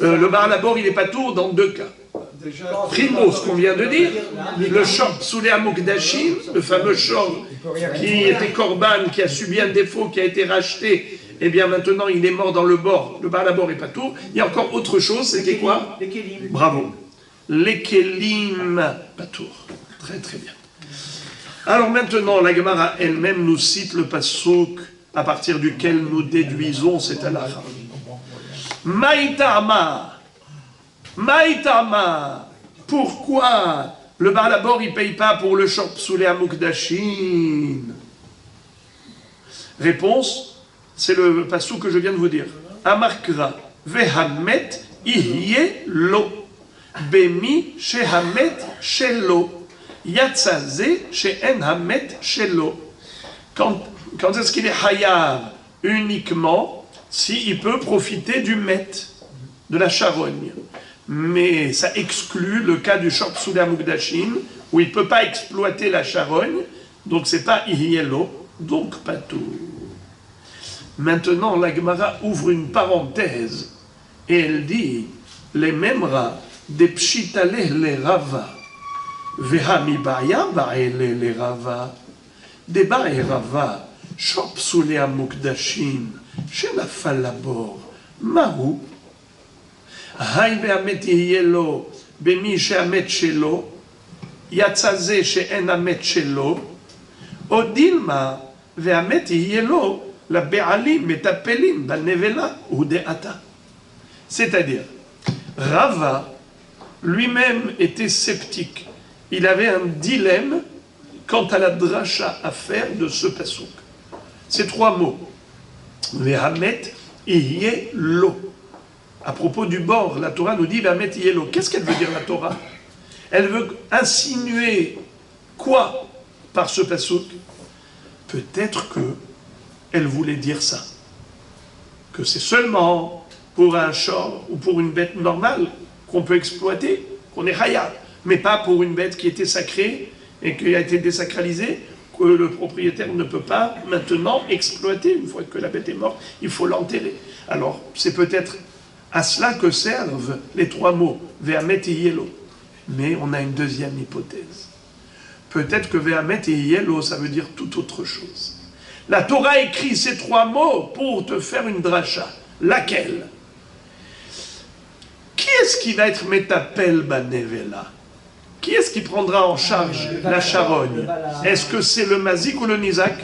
Le bar à la bord, il est patour dans deux cas. Primo, ce qu'on vient de dire, le shor psoulé amukdashim, le fameux shor qui était korban, qui a subi un défaut, qui a été racheté, et bien maintenant il est mort dans le bord. Le bar à la bord est patour. Il y a encore autre chose, c'était quoi? Les kélim. Bravo. Les kélim patour. Très très bien. Alors maintenant, la Gemara elle-même nous cite le passouk à partir duquel nous déduisons cette halakha. Maïtama. Maïtama. Pourquoi le Baal Habor il ne paye pas pour le shor psoulé amukdashin? Réponse, c'est le passouk que je viens de vous dire. Amarkra vehamet ihye lo bemi shehamet shelo. Yatsaze she'en hamet shelo. Quand est-ce qu'il est hayav? Uniquement s'il peut profiter du met, de la charogne. Mais ça exclut le cas du shor psoulé amukdashin, où il ne peut pas exploiter la charogne, donc c'est pas ihielo, donc pas tout. Maintenant, la Gemara ouvre une parenthèse, et elle dit, les memra de pshitale le rava. Vehamibaya baele le rava. Deba e rava, shor psoulé amukdashin, shenafal labor, mahu. Hay vehamet yelo, bemi shehamet shelo, yatsaze she'en hamet shelo, odilma vehamet yelo, la be'alim metapelim banevela ou de'ata. C'est-à-dire, Rava lui-même était sceptique. Il avait un dilemme quant à la dracha à faire de ce passouk. Ces trois mots. Vehamet yelo. À propos du bord, la Torah nous dit Vehamet yelo. Qu'est-ce qu'elle veut dire la Torah? Elle veut insinuer quoi par ce passouk? Peut-être que elle voulait dire ça. Que c'est seulement pour un shor ou pour une bête normale qu'on peut exploiter, qu'on est hayab, mais pas pour une bête qui était sacrée et qui a été désacralisée, que le propriétaire ne peut pas maintenant exploiter. Une fois que la bête est morte, il faut l'enterrer. Alors, c'est peut-être à cela que servent les trois mots, Vehamet et Yelo. Mais on a une deuxième hypothèse. Peut-être que Vehamet et Yelo, ça veut dire tout autre chose. La Torah écrit ces trois mots pour te faire une dracha. Laquelle? Qui est-ce qui va être métapel banevela? Qui est-ce qui prendra en charge la charogne? Est-ce que c'est le mazik ou le nizak?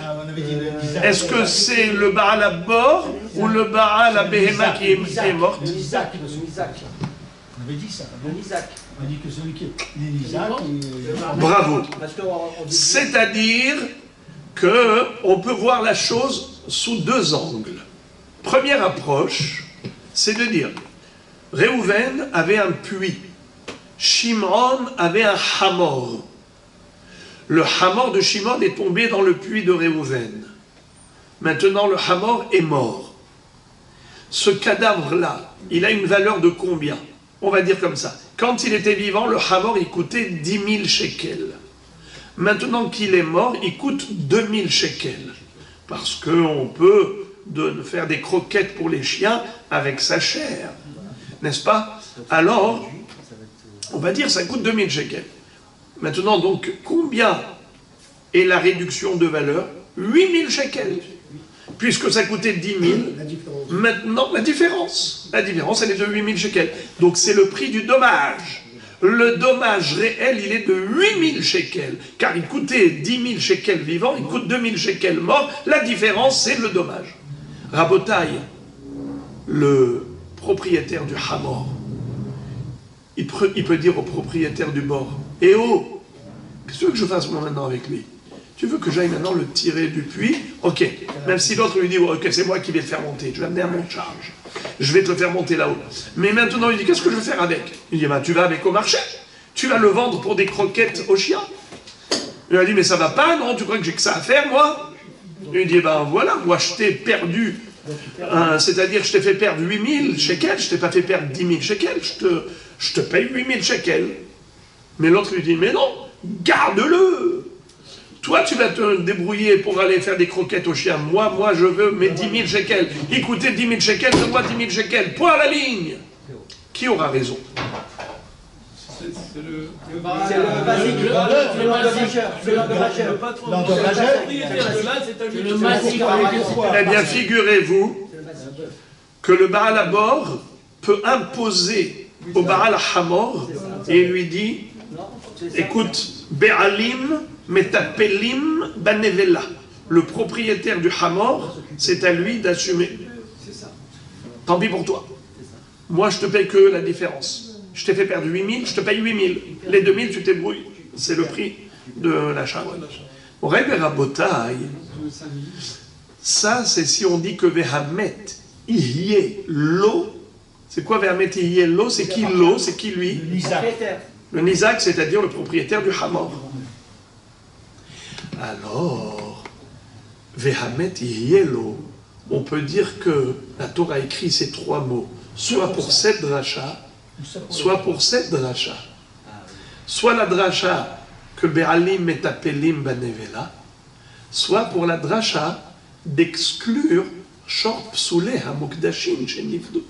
Est-ce que c'est le Baal Habor ou le Baal Abehema qui est morte? Le Nizak. On avait dit ça. Le Nizak. On a dit que celui qui est né Isaac. Bravo. Parce qu'on dit- C'est-à-dire qu'on peut voir la chose sous deux angles. Première approche, c'est de dire, Réhouven avait un puits, Shimon avait un hamor. Le hamor de Shimon est tombé dans le puits de Réhouven. Maintenant, le hamor est mort. Ce cadavre-là, il a une valeur de combien? On va dire comme ça. Quand il était vivant, le hamor, il coûtait 10 000 shekels. Maintenant qu'il est mort, il coûte 2 000 shekels. Parce qu'on peut faire des croquettes pour les chiens avec sa chair. N'est-ce pas? Alors, on va dire ça coûte 2 000 shekels. Maintenant, donc, combien est la réduction de valeur? 8 000 shekels. Puisque ça coûtait 10 000, maintenant, la différence, elle est de 8 000 shekels. Donc, c'est le prix du dommage. Le dommage réel, il est de 8 000 shekels. Car il coûtait 10 000 shekels vivant, il coûte 2 000 shekels mort. La différence, c'est le dommage. Rabotaï, le propriétaire du hamor, il peut dire au propriétaire du bord, « Eh oh, qu'est-ce que tu veux que je fasse moi maintenant avec lui? Tu veux que j'aille maintenant le tirer du puits? Ok. » Même si l'autre lui dit, oh, « Ok, c'est moi qui vais le faire monter, je vais l'amener à mon charge. Je vais te le faire monter là-haut. » Mais maintenant, il dit, « Qu'est-ce que je vais faire avec ?» Il dit, « Tu vas avec au marché. Tu vas le vendre pour des croquettes aux chiens. » Il a dit, « Mais ça va pas, non? Tu crois que j'ai que ça à faire, moi ?» Il dit, ben voilà, moi je t'ai perdu, c'est-à-dire je t'ai fait perdre 8 000 shekels, je t'ai pas fait perdre 10 000 shekels, je te paye 8 000 shekels. Mais l'autre lui dit, mais non, garde-le. Toi, tu vas te débrouiller pour aller faire des croquettes au chien. Moi, je veux mes 10 000 shekels. Écoutez, 10 000 shekels, donne-moi 10 000 shekels. Point à la ligne. Qui aura raison? C'est le basique, le patron. Le basique. Eh bien, figurez-vous que le Baal Habor peut imposer au Baal Hamor et il lui dit, écoute, Be'alim metapelim banevela. Le propriétaire du Hamor, c'est à lui d'assumer. Tant pis pour toi. Moi, je te paye que la différence. Je t'ai fait perdre 8 000, je te paye 8 000. Les 2 000, tu t'ébrouilles. C'est le prix de l'achat. Au Rabotai, ça, c'est si on dit que Vehamet, Ihyé, l'eau. C'est quoi Vehamet, Ihyé, l'eau? C'est qui l'eau? C'est qui lui? Le Nizak, c'est-à-dire le propriétaire du Hamor. Alors, Vehamet, Ihyé, l'eau. On peut dire que la Torah écrit ces 3 mots, soit pour cette dracha, soit pour cette dracha. Soit la dracha que Be'alim metapelim banevela, soit pour la dracha d'exclure Shor Psoulé Hamukdashin chez Nifdou.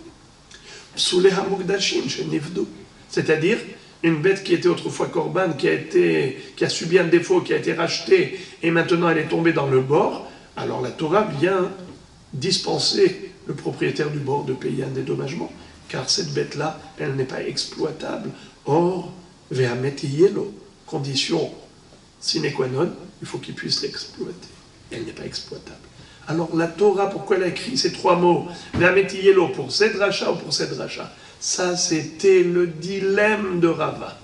Psoulé Hamukdashin chez Nifdou. C'est-à-dire une bête qui était autrefois korban, qui a subi un défaut, qui a été rachetée, et maintenant elle est tombée dans le bord. Alors la Torah vient dispenser le propriétaire du bord de payer un dédommagement, car cette bête-là, elle n'est pas exploitable. Or, Vehamet Yelo, condition sine qua non, il faut qu'il puisse l'exploiter. Elle n'est pas exploitable. Alors la Torah, pourquoi elle a écrit ces 3 mots, Vehamet Yelo, pour cette rachat ou pour cette rachat? Ça, c'était le dilemme de Rava.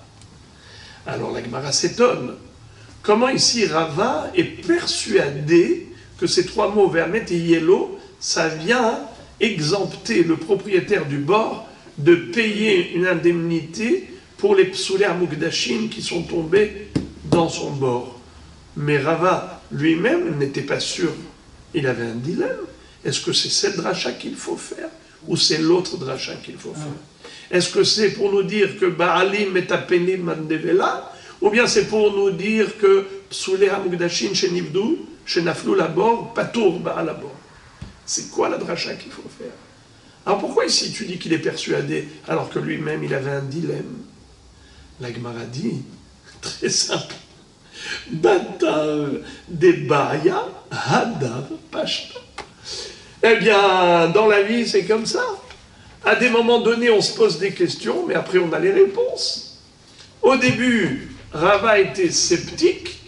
Alors la Gemara s'étonne. Comment ici Rava est persuadé que ces 3 mots, Vehamet Yelo, ça vient exempter le propriétaire du bord de payer une indemnité pour les psoulé Hamukdashin qui sont tombés dans son bord. Mais Rava lui-même n'était pas sûr. Il avait un dilemme. Est-ce que c'est cette dracha qu'il faut faire ou c'est l'autre dracha qu'il faut faire? Est-ce que c'est pour nous dire que Ba'alim et Tapenim Mandevela, ou bien c'est pour nous dire que psoulé Hamukdashin chez Nifdou, chez Naflou Labor, Patour Ba'al Labor? C'est quoi la dracha qu'il faut faire? Alors pourquoi ici tu dis qu'il est persuadé alors que lui-même il avait un dilemme? La Gemara dit, très simple, Batav Debaya Hadav Pashta. Eh bien, dans la vie c'est comme ça. À des moments donnés on se pose des questions, mais après on a les réponses. Au début, Rava était sceptique,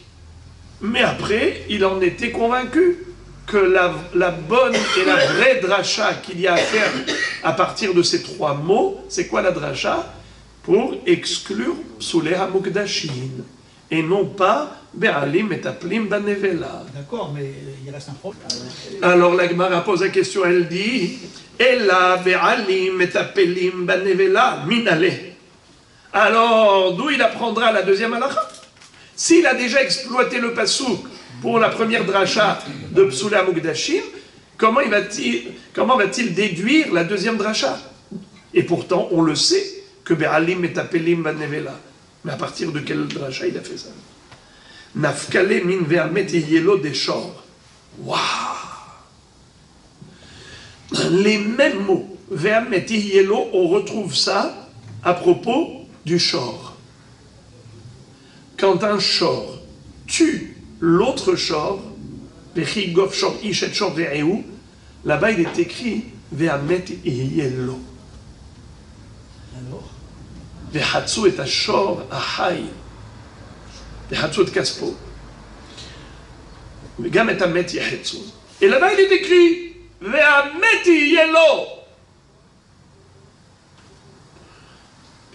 mais après il en était convaincu que la bonne et la vraie dracha qu'il y a à faire à partir de ces 3 mots, c'est quoi la dracha? Pour exclure Psoulé Hamukdashin, et non pas Be'alim et Taplim Banevela. D'accord, mais il reste un problème. Alors la Gemara pose la question, elle dit Ela Be'alim et Tapelim Banevela Minale. Alors, d'où il apprendra la deuxième halakha? S'il a déjà exploité le pasouk pour la première dracha de Psoulé Hamukdashin, comment va-t-il déduire la deuxième dracha? Et pourtant, on le sait que Be'alim et Tapelim Banevela. Mais à partir de quelle dracha il a fait ça? Nafkale min ve'amet yelo deshor. Waouh! Les mêmes mots, ve'amet yelo, on retrouve ça à propos du shor. Quand un shor tue l'autre shor, ve'chigov shor ish et shor ve'ehu, là-bas il est écrit ve'amet yelo. Alors, Ve'hatsu et ashor ahai. Ve'hatsu et kaspo. Ve'gam et amet yahetsu. Et là-bas il est écrit ve'amet yelo.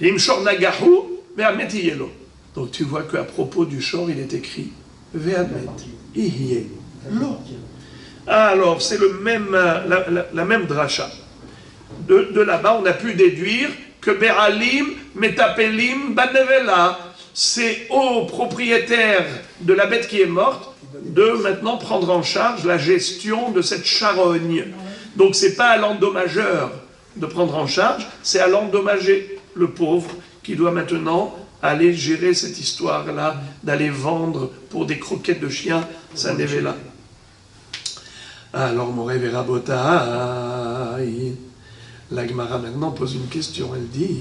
Ve'im shor nagahu ve'amet yelo. Donc tu vois qu'à propos du shor il est écrit ve'amet yelo. Alors c'est le même, la même dracha. De là-bas on a pu déduire que Be'alim, Metapelim, Banevela, c'est au propriétaire de la bête qui est morte de maintenant prendre en charge la gestion de cette charogne. Donc c'est pas à l'endommageur de prendre en charge, c'est à l'endommagé, le pauvre, qui doit maintenant aller gérer cette histoire-là, d'aller vendre pour des croquettes de chiens, sa nevela. Alors, Moré Verabotaï, la Gemara maintenant pose une question, elle dit,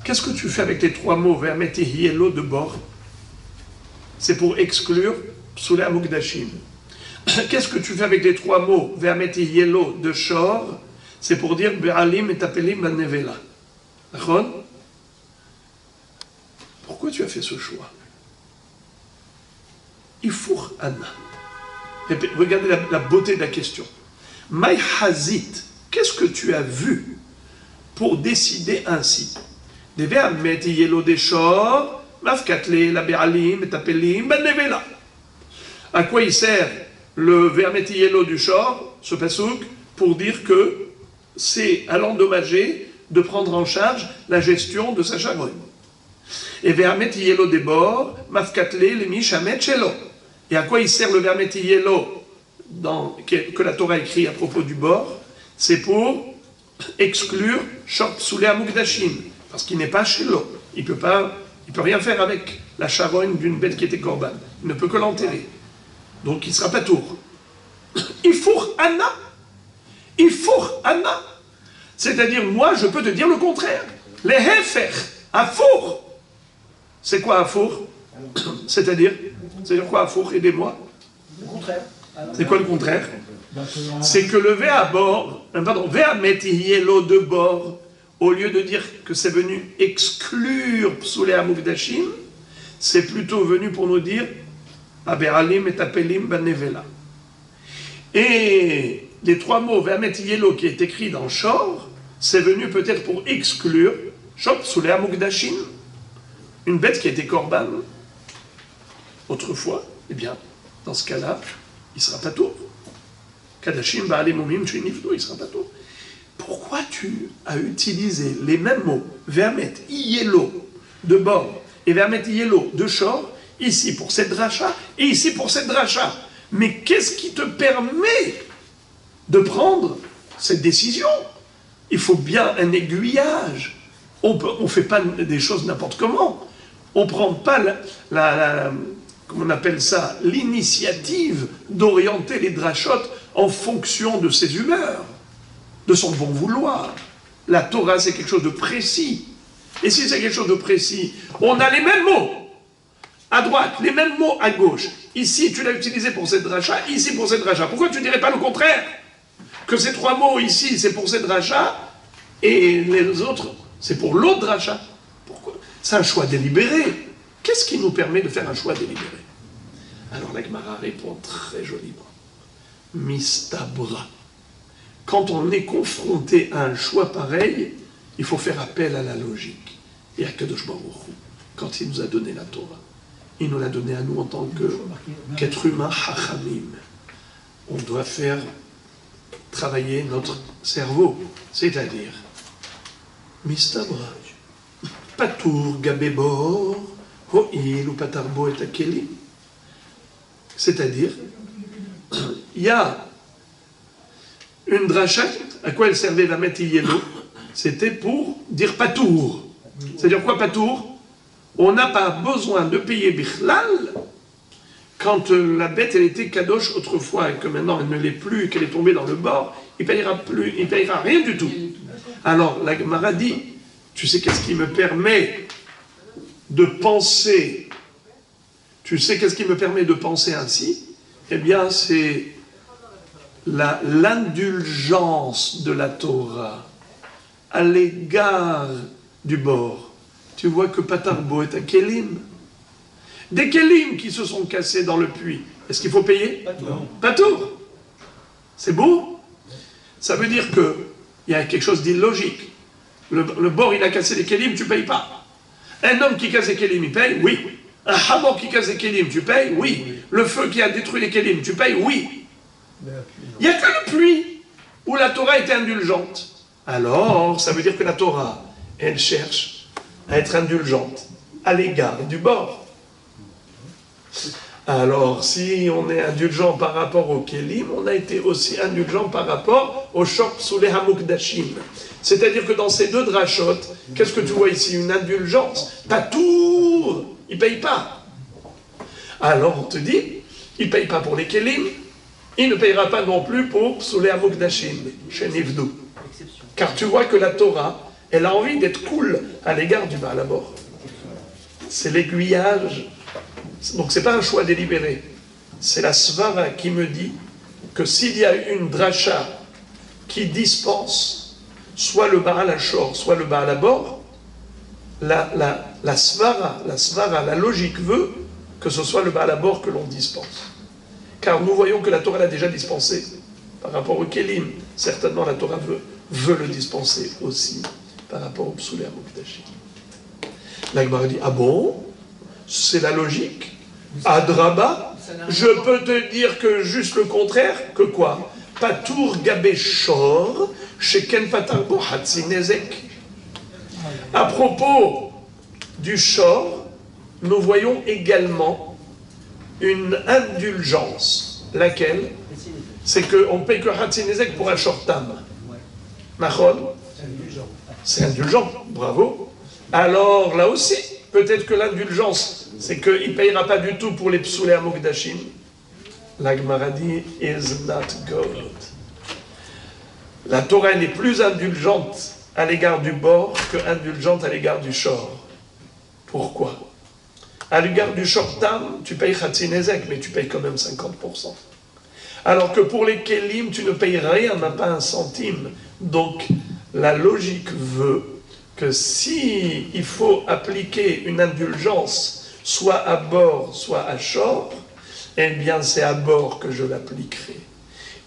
qu'est-ce que tu fais avec les trois mots Vermeti Hielo de bord? C'est pour exclure Psoulé Amukdashim. Qu'est-ce que tu fais avec les trois mots Vermeti Hielo de Shor? C'est pour dire Be'alim et Tapelim la Nevela. D'accord? Pourquoi tu as fait ce choix? Ifour Anna. Regardez la beauté de la question. Maï Hazit, qu'est-ce que tu as vu pour décider ainsi? Des vermet yelo des shor, mafkatle la be'alim et tapelim ben nevela. À quoi il sert le vermet yelo du shor, ce pasouk, pour dire que c'est à l'endommager de prendre en charge la gestion de sa charogne. Et vermet yelo des bords, mafkatle les mishamet shelo. Et à quoi il sert le vermet yelo que la Torah écrit à propos du bord? C'est pour exclure shor psoulé amukdashim. Parce qu'il n'est pas chez l'eau. Il peut rien faire avec la charogne d'une bête qui était corban. Il ne peut que l'enterrer. Donc il ne sera pas tour. Ifour Anna. Ifour Anna. C'est-à-dire, moi, je peux te dire le contraire. Les hefer, afour. C'est quoi afour? C'est-à-dire quoi afour? Aidez-moi. Le contraire. C'est quoi le contraire? C'est que le ve'amet yelo de bord, au lieu de dire que c'est venu exclure Psoulé Amukdashim, c'est plutôt venu pour nous dire Abe'alim et Tapelim Banevela. Et les trois mots Ve'amet Yelo qui est écrit dans Shor, c'est venu peut-être pour exclure Shor Psoulé Amukdashim, une bête qui était korban autrefois. Eh bien, dans ce cas-là, il ne sera pas tour. Kadashim Ba'alim Umim Shinifdo, il ne sera pas tour. Pourquoi tu as utilisé les mêmes mots, Vermet, Yelo, de bord, et Vermet, Yelo, de shor, ici pour cette dracha, et ici pour cette dracha? Mais qu'est-ce qui te permet de prendre cette décision? Il faut bien un aiguillage. On ne fait pas des choses n'importe comment. On ne prend pas comment on appelle ça, l'initiative d'orienter les drachotes en fonction de ses humeurs, de son bon vouloir. La Torah, c'est quelque chose de précis. Et si c'est quelque chose de précis, on a les mêmes mots à droite, les mêmes mots à gauche. Ici, tu l'as utilisé pour cette dracha, ici pour cette dracha. Pourquoi tu ne dirais pas le contraire? Que ces trois mots ici, c'est pour cette dracha, et les autres, c'est pour l'autre dracha. Pourquoi? C'est un choix délibéré. Qu'est-ce qui nous permet de faire un choix délibéré? Alors la Gemara répond très joliment. Mistabra. Quand on est confronté à un choix pareil, il faut faire appel à la logique. Et à Kadosh Baruch Hu, quand il nous a donné la Torah, il nous l'a donné à nous en tant qu'être humain hachamim. On doit faire travailler notre cerveau, c'est-à-dire Mistabra, Patour Gabébor, Ho'il ou Patarbo et Akeli. C'est-à-dire, il y a une dracha, à quoi elle servait la mettre yelo? C'était pour dire patour. C'est-à-dire quoi patour? On n'a pas besoin de payer bichlal quand la bête elle était kadosh autrefois et que maintenant elle ne l'est plus et qu'elle est tombée dans le bord, il ne payera rien du tout. Alors la Gemara dit, tu sais qu'est-ce qui me permet de penser? Tu sais qu'est-ce qui me permet de penser ainsi? Eh bien c'est l'indulgence de la Torah à l'égard du bord. Tu vois que Patarbo est un kelim. Des kelim qui se sont cassés dans le puits. Est-ce qu'il faut payer? Pas tout. C'est beau. Ça veut dire qu'il y a quelque chose d'illogique. Le bord, il a cassé les kelim, tu ne payes pas. Un homme qui casse les kelim, il paye? Oui. Un hamor qui casse les kelim, tu payes? Oui. Le feu qui a détruit les kelim, tu payes? Oui. Il n'y a que le puits où la Torah était indulgente. Alors, ça veut dire que la Torah, elle cherche à être indulgente à l'égard du bord. Alors, si on est indulgent par rapport au Kélim, on a été aussi indulgent par rapport au Shor Psoulé Hamukdashim. C'est-à-dire que dans ces deux drachot, qu'est-ce que tu vois ici? Une indulgence. Patour, il ne paye pas. Alors on te dit, il ne paye pas pour les Kélim, il ne payera pas non plus pour Psoulé Hamukdashim, chez Nivdou. Car tu vois que la Torah, elle a envie d'être cool à l'égard du Baal Habor. C'est l'aiguillage. Donc c'est pas un choix délibéré. C'est la Svara qui me dit que s'il y a une dracha qui dispense soit le Baal Hashor, soit le Baal Habor, la Svara, la logique veut que ce soit le Baal Habor que l'on dispense. Car nous voyons que la Torah l'a déjà dispensé par rapport au Kélim. Certainement la Torah veut le dispenser aussi par rapport au Psoulé Hamukdashim. La Gemara dit, ah bon? C'est la logique. Adraba, je peux te dire que juste le contraire, que quoi? Patour gabé shor, sheken patarbo hatzinezek. À propos du shor, nous voyons également une indulgence. Laquelle? C'est qu'on ne paye que hatzinezek pour un shortam. Nachon? C'est indulgent, bravo. Alors là aussi, peut-être que l'indulgence, c'est qu'il ne payera pas du tout pour les Psoulé Hamukdashim. La Gemara dit, is not good. La Torah, elle est plus indulgente à l'égard du bord que indulgente à l'égard du shor. Pourquoi? À l'égard du shortam, tu payes Hatzinezek, mais tu payes quand même 50%. Alors que pour les Kélim, tu ne payes rien, même pas un centime. Donc, la logique veut que si il faut appliquer une indulgence, soit à bord, soit à shor, eh bien c'est à bord que je l'appliquerai.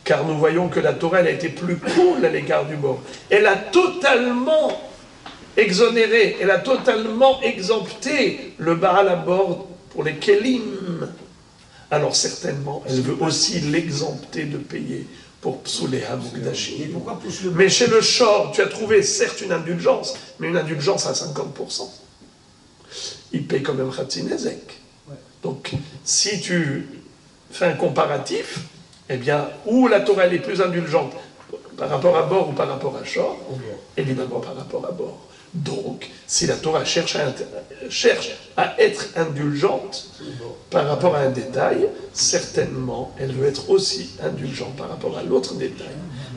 Car nous voyons que la Torah elle a été plus cool à l'égard du bord. Elle a totalement exonéré, elle a totalement exempté le Baal Habor pour les Kélim. Alors certainement, elle veut aussi l'exempter de payer pour Psoulé Hamukdashim. Mais chez le shor, tu as trouvé certes une indulgence, mais une indulgence à 50%. Il paye quand même Hatzinezek. Donc, si tu fais un comparatif, eh bien, où la Torah elle est plus indulgente, par rapport à bord ou par rapport à shor, évidemment par rapport à bord. Donc, si la Torah cherche à être indulgente par rapport à un détail, certainement, elle veut être aussi indulgente par rapport à l'autre détail.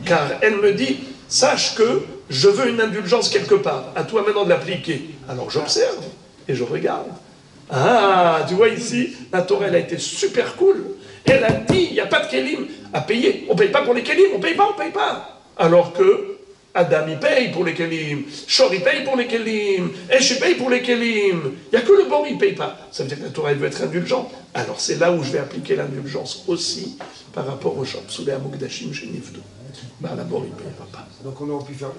Car elle me dit, sache que je veux une indulgence quelque part, à toi maintenant de l'appliquer. Alors j'observe et je regarde. Ah, tu vois ici, la Torah, elle a été super cool. Elle a dit, il n'y a pas de Kélim à payer. On ne paye pas pour les Kélim, on ne paye pas. Alors que Adam, il paye pour les Kélim. Shor, il paye pour les Kélim. Esh, il paye pour les Kélim. Il n'y a que le bord, il ne paye pas. Ça veut dire que la Torah, elle veut être indulgente. Alors c'est là où je vais appliquer l'indulgence aussi par rapport au Shor Psoulé Hamukdashim chez Nivdou. Ben, la bord, il ne payera pas. Donc on aurait pu faire...